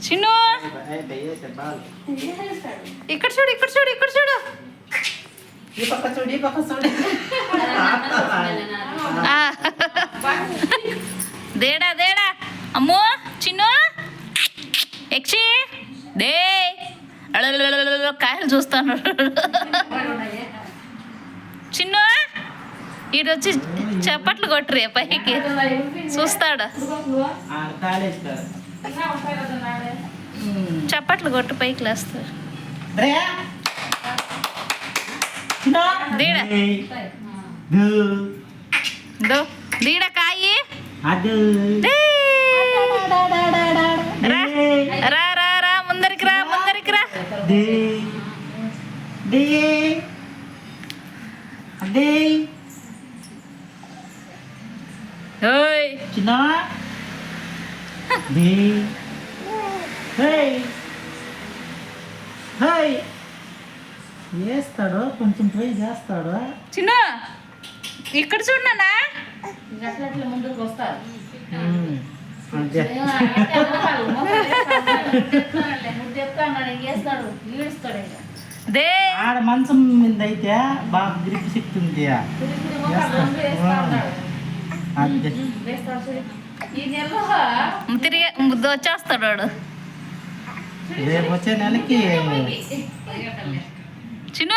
చిన్ను ఇక్కడ చూడు ఇక్కడ చూడు ఇక్కడ చూడు. ఈ పక్క చూడు ఈ పక్క చూడు. దేడా దేడా అమ్మో చిన్ను ఎక్షి దే కాయలు చూస్తాను. చిన్ను ఈడొచ్చి చప్పట్లు కొట్టురే పైకి చూస్తాడు. చప్పట్లు కొట్టు పైకి లేస్తాడు. దీడ దీడ కాయి రా రా రా ముందరికి రా ముందరికి రా. ఓయ్ చిన్న వేస్తాడు కొంచెం ట్రై చేస్తాడు. చిన్న ఇక్కడ చూడనా ముందుకు వస్తారు. దే ఆడ మంచం మీద అయితే బాగా గ్రిప్ శక్తి ఉంది. తిరిగి వచ్చేస్తాడు వాడు. రేపు వచ్చే నెలకి చిన్న